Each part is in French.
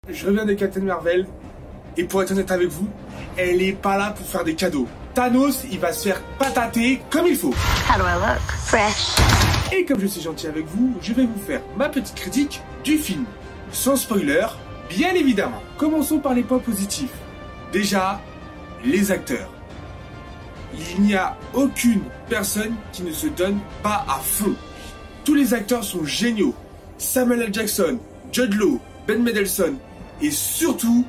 Je reviens de Captain Marvel, et pour être honnête avec vous, elle est pas là pour faire des cadeaux. Thanos, il va se faire patater comme il faut. How do I look? Fresh. Et comme je suis gentil avec vous, je vais vous faire ma petite critique du film. Sans spoiler, bien évidemment. Commençons par les points positifs. Déjà, les acteurs. Il n'y a aucune personne qui ne se donne pas à fond. Tous les acteurs sont géniaux. Samuel L. Jackson, Jude Law, Ben Mendelsohn et surtout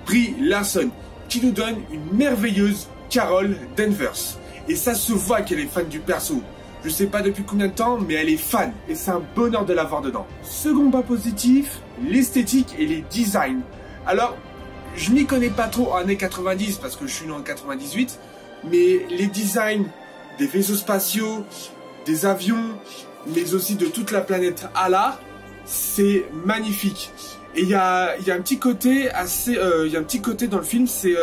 Brie Larson qui nous donne une merveilleuse Carol Danvers. Et ça se voit qu'elle est fan du perso. Je sais pas depuis combien de temps, mais elle est fan. Et c'est un bonheur de la voir dedans. Second point positif, l'esthétique et les designs. Alors, je m'y connais pas trop en années 90 parce que je suis né en 98. Mais les designs des vaisseaux spatiaux, des avions, mais aussi de toute la planète Allah, c'est magnifique. Et il y a un petit côté assez, il y a un petit côté dans le film, c'est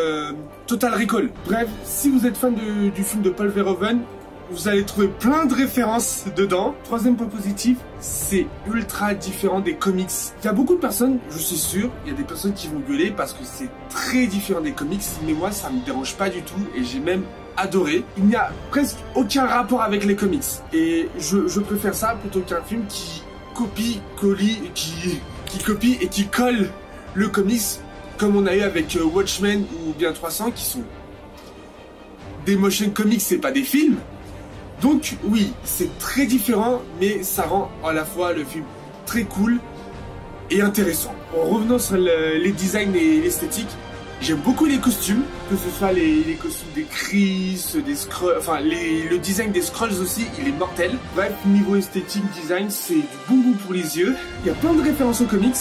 Total Recall. Bref, si vous êtes fan du film de Paul Verhoeven, vous allez trouver plein de références dedans. Troisième point positif, c'est ultra différent des comics. Il y a beaucoup de personnes, je suis sûr, il y a des personnes qui vont gueuler parce que c'est très différent des comics, mais moi ça me dérange pas du tout et j'ai même adoré. Il n'y a presque aucun rapport avec les comics et je préfère ça plutôt qu'un film qui copie et qui colle le comics comme on a eu avec Watchmen ou bien 300 qui sont des motion comics, c'est pas des films. Donc oui, c'est très différent, mais ça rend à la fois le film très cool et intéressant. En revenant sur les designs et l'esthétique, j'aime beaucoup les costumes, que ce soit les costumes des Chris, des Skrulls, enfin le design des Skrulls aussi, il est mortel. Bref, niveau esthétique, design, c'est du bon goût pour les yeux. Il y a plein de références aux comics.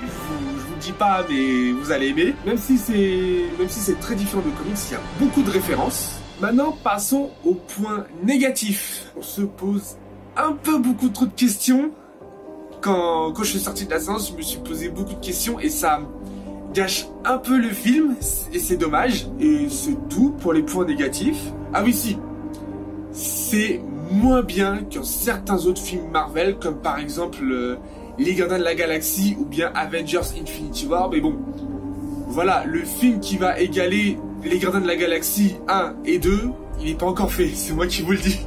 Je vous dis pas, mais vous allez aimer. Même si c'est très différent de comics, il y a beaucoup de références. Maintenant, passons au point négatif. On se pose un peu beaucoup trop de questions. Quand je suis sorti de la séance, je me suis posé beaucoup de questions et ça gâche un peu le film et c'est dommage. Et c'est tout pour les points négatifs. Ah oui, si. C'est moins bien que certains autres films Marvel, comme par exemple Les Gardiens de la Galaxie ou bien Avengers Infinity War. Mais bon, voilà, le film qui va égaler Les Gardiens de la Galaxie 1 et 2, il n'est pas encore fait, c'est moi qui vous le dis.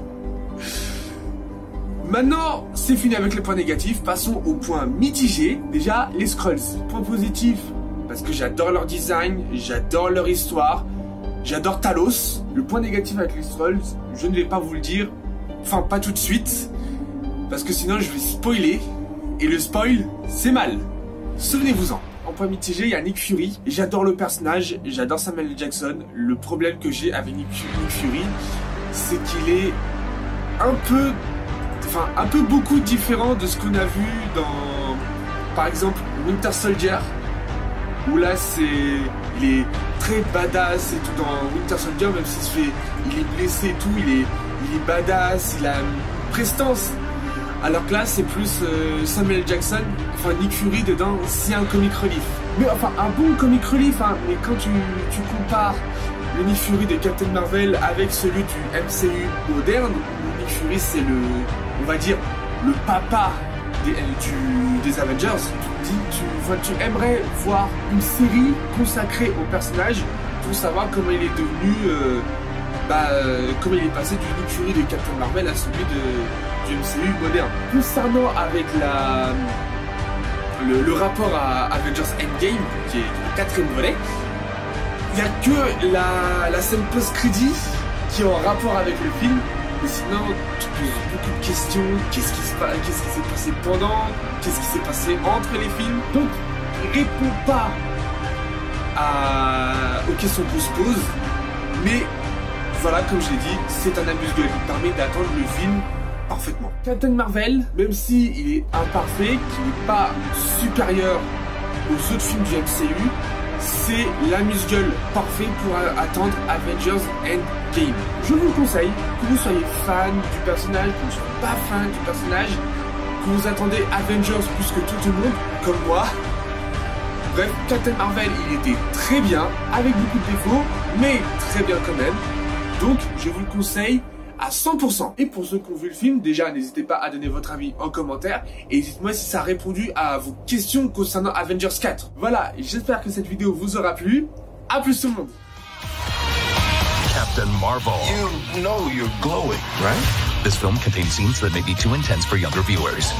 Maintenant, c'est fini avec les points négatifs, passons aux points mitigés. Déjà, les Skrulls. Point positif, parce que j'adore leur design, j'adore leur histoire, j'adore Talos. Le point négatif avec les Skrulls, je ne vais pas vous le dire, enfin pas tout de suite, parce que sinon je vais spoiler, et le spoil, c'est mal. Souvenez-vous-en. En point mitigé, il y a Nick Fury. J'adore le personnage, j'adore Samuel L. Jackson. Le problème que j'ai avec Nick Fury, c'est qu'il est un peu beaucoup différent de ce qu'on a vu dans, par exemple, Winter Soldier, où là il est très badass et tout dans Winter Soldier, même il est blessé et tout, il est badass, il a une prestance. Alors que là, c'est plus Samuel Jackson, enfin Nick Fury dedans, c'est un comic relief. Mais enfin, un bon comic relief, hein. Mais quand tu compares le Nick Fury de Captain Marvel avec celui du MCU moderne, Nick Fury c'est on va dire, le papa des Avengers, tu aimerais voir une série consacrée au personnage pour savoir comment il est devenu, comment il est passé du Nick Fury de Captain Marvel à celui du MCU moderne. Concernant avec le rapport à Avengers Endgame, qui est le quatrième volet, il n'y a que la scène post-crédit qui est en rapport avec le film. Mais sinon, tu poses beaucoup de questions. Qu'est-ce qui s'est passé pendant? Qu'est-ce qui s'est passé entre les films? Donc, il répond pas aux questions qu'on se pose. Mais voilà, comme je l'ai dit, c'est un amuse-gueule qui permet d'attendre le film parfaitement. Captain Marvel, même s'il est imparfait, qui n'est pas supérieur aux autres films du MCU, c'est l'amuse-gueule parfait pour attendre Avengers Endgame. Je vous conseille, que vous soyez fan du personnage, que vous ne soyez pas fan du personnage, que vous attendez Avengers plus que tout le monde, comme moi. Bref, Captain Marvel, il était très bien, avec beaucoup de défauts, mais très bien quand même. Donc, je vous le conseille, à 100%. Et pour ceux qui ont vu le film, déjà n'hésitez pas à donner votre avis en commentaire et dites-moi si ça a répondu à vos questions concernant Avengers 4. Voilà, j'espère que cette vidéo vous aura plu. À plus tout le monde. Captain Marvel. You know you're glowing, right? This film contains scenes that may be too intense for younger viewers.